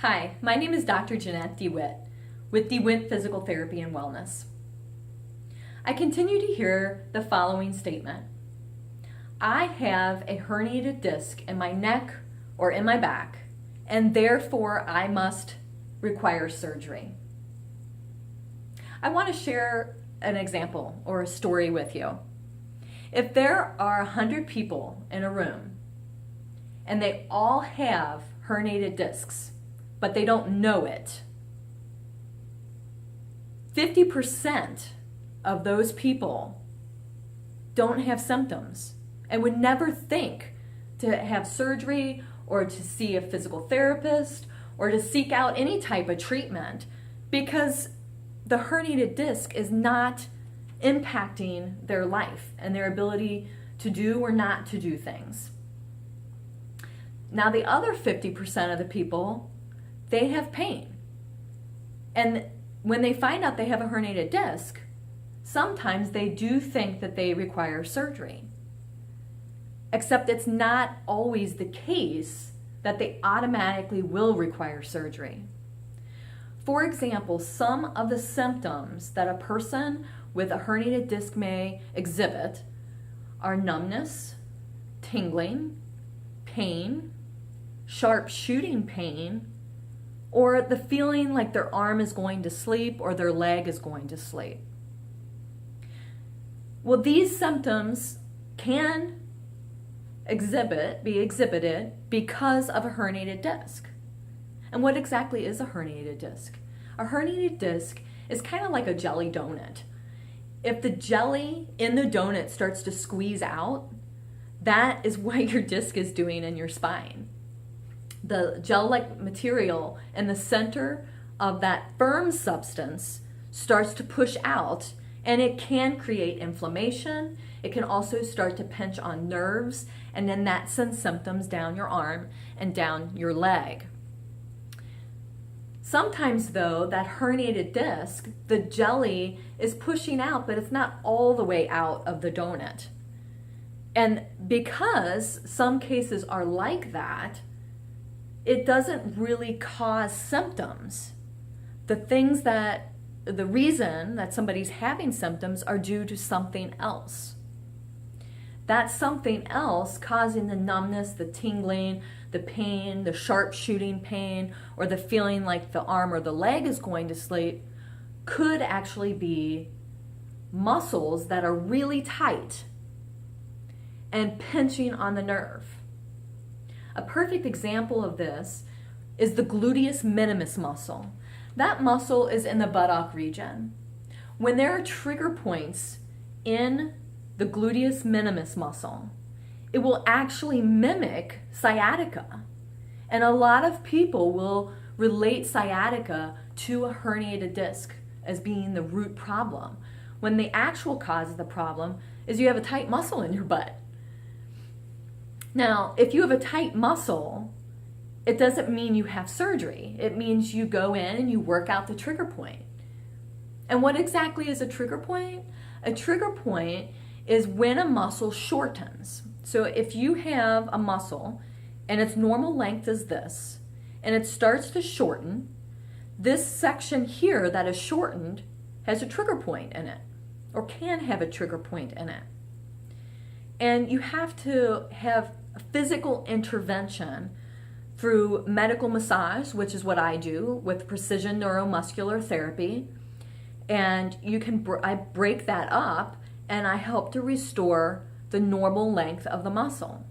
Hi, my name is Dr. Jeanette DeWitt with DeWitt Physical Therapy and Wellness. I continue to hear the following statement. I have a herniated disc in my neck or in my back, and therefore I must require surgery. I want to share an example or a story with you. If there are 100 people in a room and they all have herniated discs, but they don't know it, 50% of those people don't have symptoms and would never think to have surgery or to see a physical therapist or to seek out any type of treatment because the herniated disc is not impacting their life and their ability to do or not to do things. Now the other 50% of the people, they have pain. And when they find out they have a herniated disc, sometimes they do think that they require surgery. Except it's not always the case that they automatically will require surgery. For example, some of the symptoms that a person with a herniated disc may exhibit are numbness, tingling, pain, sharp shooting pain, or the feeling like their arm is going to sleep or their leg is going to sleep. Well, these symptoms can be exhibited because of a herniated disc. And what exactly is a herniated disc? A herniated disc is kind of like a jelly donut. If the jelly in the donut starts to squeeze out, that is what your disc is doing in your spine. The gel-like material in the center of that firm substance starts to push out, and it can create inflammation. It can also start to pinch on nerves, and then that sends symptoms down your arm and down your leg. Sometimes though, that herniated disc, the jelly is pushing out, but it's not all the way out of the donut. And because some cases are like that, it doesn't really cause symptoms. The reason that somebody's having symptoms are due to something else. That something else causing the numbness, the tingling, the pain, the sharp shooting pain, or the feeling like the arm or the leg is going to sleep could actually be muscles that are really tight and pinching on the nerve. A perfect example of this is the gluteus minimus muscle. That muscle is in the buttock region. When there are trigger points in the gluteus minimus muscle, it will actually mimic sciatica. And a lot of people will relate sciatica to a herniated disc as being the root problem, when the actual cause of the problem is you have a tight muscle in your butt. Now, if you have a tight muscle, it doesn't mean you have surgery. It means you go in and you work out the trigger point. And what exactly is a trigger point? A trigger point is when a muscle shortens. So if you have a muscle and its normal length is this, and it starts to shorten, this section here that is shortened has a trigger point in it, or can have a trigger point in it. And you have to have a physical intervention through medical massage, which is what I do with precision neuromuscular therapy. And I break that up and I help to restore the normal length of the muscle.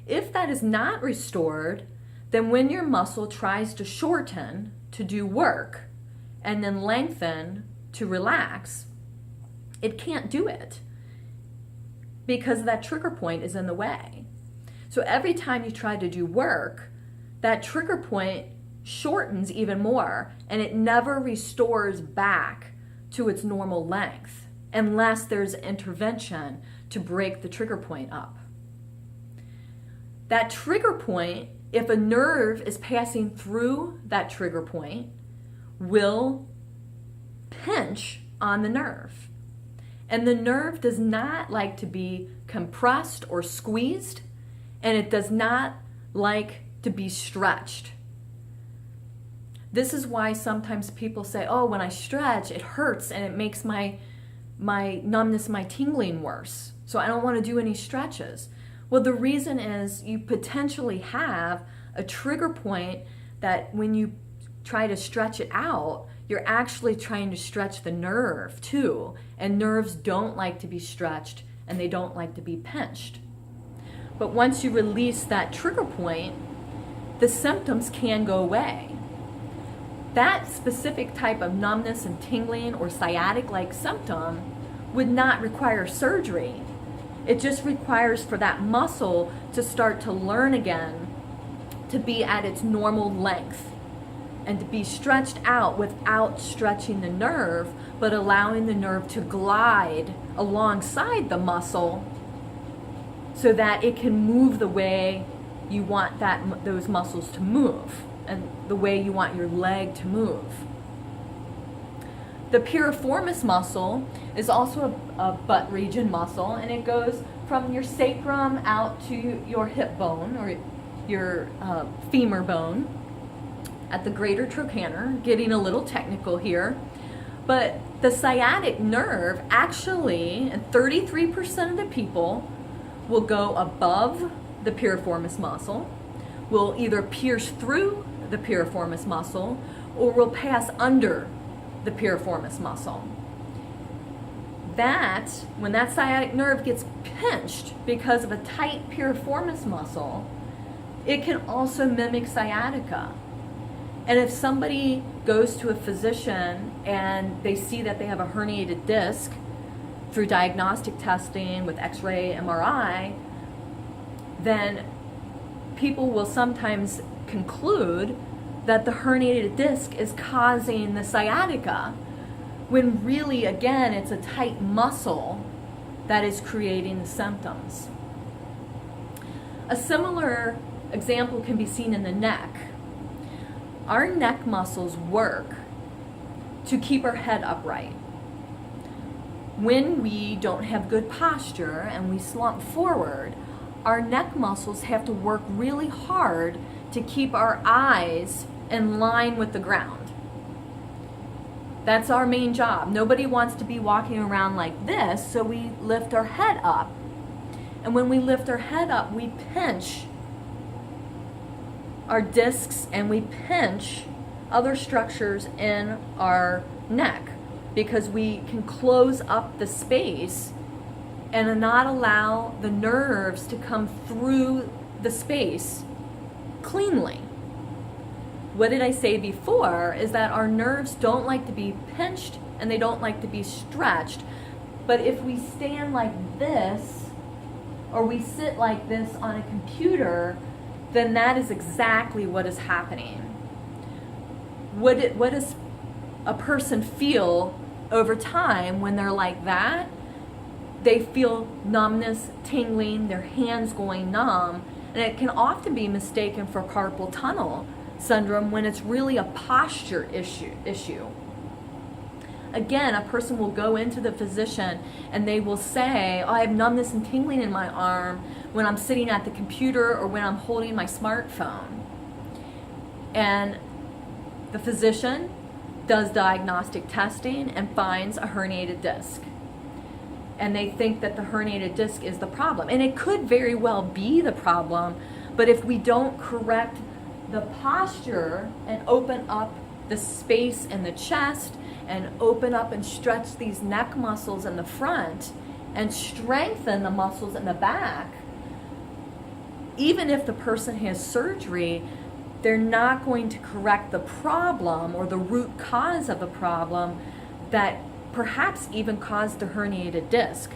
If that is not restored, then when your muscle tries to shorten to do work and then lengthen to relax, it can't do it because that trigger point is in the way. So every time you try to do work, that trigger point shortens even more and it never restores back to its normal length unless there's intervention to break the trigger point up. That trigger point, if a nerve is passing through that trigger point, will pinch on the nerve. And the nerve does not like to be compressed or squeezed, and it does not like to be stretched. This is why sometimes people say, oh, when I stretch, it hurts and it makes my numbness, my tingling worse. So I don't want to do any stretches. Well, the reason is you potentially have a trigger point that when you try to stretch it out, you're actually trying to stretch the nerve too. And nerves don't like to be stretched and they don't like to be pinched. But once you release that trigger point, the symptoms can go away. That specific type of numbness and tingling or sciatic-like symptom would not require surgery. It just requires for that muscle to start to learn again to be at its normal length and to be stretched out without stretching the nerve, but allowing the nerve to glide alongside the muscle so that it can move the way you want those muscles to move and the way you want your leg to move. The piriformis muscle is also a butt region muscle, and it goes from your sacrum out to your hip bone or your femur bone at the greater trochanter, getting a little technical here. But the sciatic nerve actually, and 33% of the people will go above the piriformis muscle, will either pierce through the piriformis muscle or will pass under the piriformis muscle. That, when that sciatic nerve gets pinched because of a tight piriformis muscle, it can also mimic sciatica. And if somebody goes to a physician and they see that they have a herniated disc through diagnostic testing with X-ray, MRI, then people will sometimes conclude that the herniated disc is causing the sciatica, when really, again, it's a tight muscle that is creating the symptoms. A similar example can be seen in the neck. Our neck muscles work to keep our head upright. When we don't have good posture and we slump forward, our neck muscles have to work really hard to keep our eyes in line with the ground. That's our main job. Nobody wants to be walking around like this, so we lift our head up. And when we lift our head up, we pinch our discs and we pinch other structures in our neck because we can close up the space and not allow the nerves to come through the space cleanly. What did I say before is that our nerves don't like to be pinched and they don't like to be stretched. But if we stand like this or we sit like this on a computer, then that is exactly what is happening. What does a person feel over time when they're like that? They feel numbness, tingling, their hands going numb, and it can often be mistaken for carpal tunnel syndrome when it's really a posture issue. Again, a person will go into the physician and they will say, oh, I have numbness and tingling in my arm when I'm sitting at the computer or when I'm holding my smartphone. And the physician does diagnostic testing and finds a herniated disc. And they think that the herniated disc is the problem. And it could very well be the problem, but if we don't correct the posture and open up the space in the chest and open up and stretch these neck muscles in the front and strengthen the muscles in the back, even if the person has surgery, they're not going to correct the problem or the root cause of the problem that perhaps even caused the herniated disc,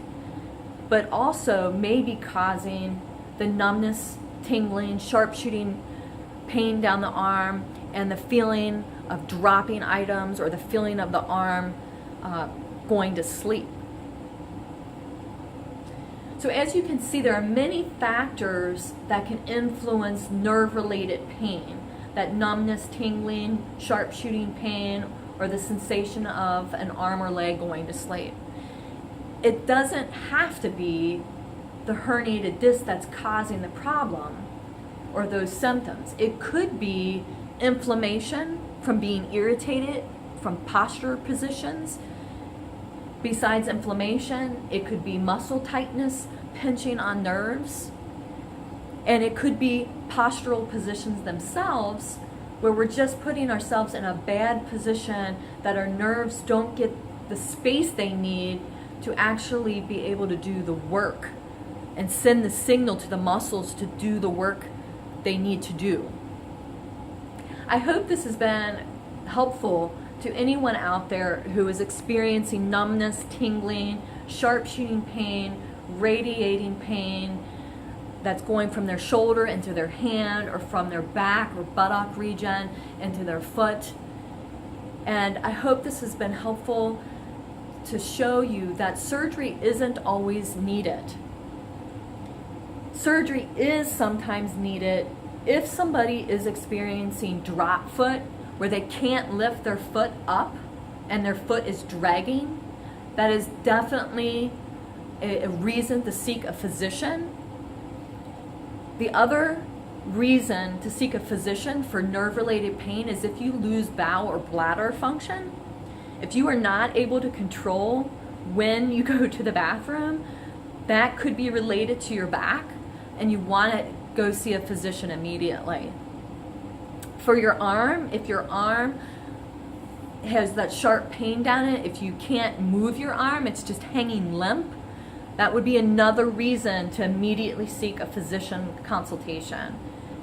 but also may be causing the numbness, tingling, sharp shooting pain down the arm, and the feeling of dropping items or the feeling of the arm going to sleep. So as you can see, there are many factors that can influence nerve-related pain, that numbness, tingling, sharp shooting pain, or the sensation of an arm or leg going to sleep. It doesn't have to be the herniated disc that's causing the problem or those symptoms. It could be inflammation from being irritated from posture positions. Besides inflammation, it could be muscle tightness, pinching on nerves, and it could be postural positions themselves where we're just putting ourselves in a bad position that our nerves don't get the space they need to actually be able to do the work and send the signal to the muscles to do the work they need to do. I hope this has been helpful to anyone out there who is experiencing numbness, tingling, sharp shooting pain, radiating pain that's going from their shoulder into their hand or from their back or buttock region into their foot. And I hope this has been helpful to show you that surgery isn't always needed. Surgery is sometimes needed if somebody is experiencing drop foot, where they can't lift their foot up and their foot is dragging. That is definitely a reason to seek a physician. The other reason to seek a physician for nerve-related pain is if you lose bowel or bladder function. If you are not able to control when you go to the bathroom, that could be related to your back, and you want to go see a physician immediately. For your arm, if your arm has that sharp pain down it, if you can't move your arm, it's just hanging limp, that would be another reason to immediately seek a physician consultation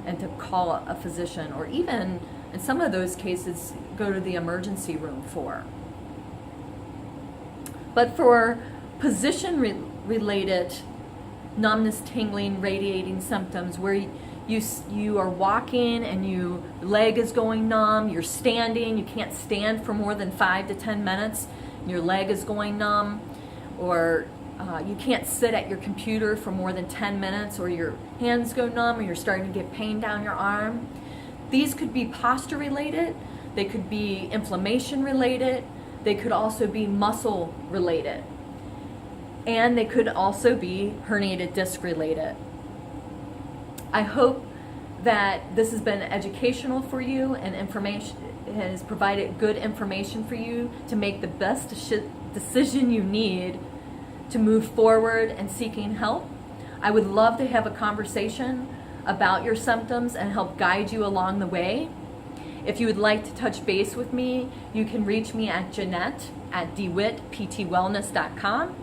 and to call a physician, or even in some of those cases go to the emergency room for. But for position-related numbness, tingling, radiating symptoms where you are walking and your leg is going numb, you're standing, you can't stand for more than 5 to 10 minutes, and your leg is going numb, or you can't sit at your computer for more than 10 minutes, or your hands go numb, or you're starting to get pain down your arm. These could be posture related, they could be inflammation related, they could also be muscle related, and they could also be herniated disc related. I hope that this has been educational for you and information has provided good information for you to make the best decision you need to move forward and seeking help. I would love to have a conversation about your symptoms and help guide you along the way. If you would like to touch base with me, you can reach me at Jeanette at dewittptwellness.com.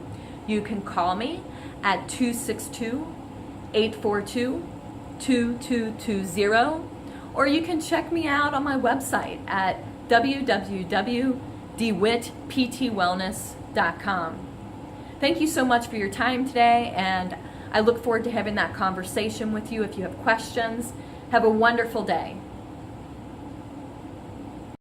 You can call me at 262-842-2220, or you can check me out on my website at www.dewittptwellness.com. Thank you so much for your time today, and I look forward to having that conversation with you if you have questions. Have a wonderful day.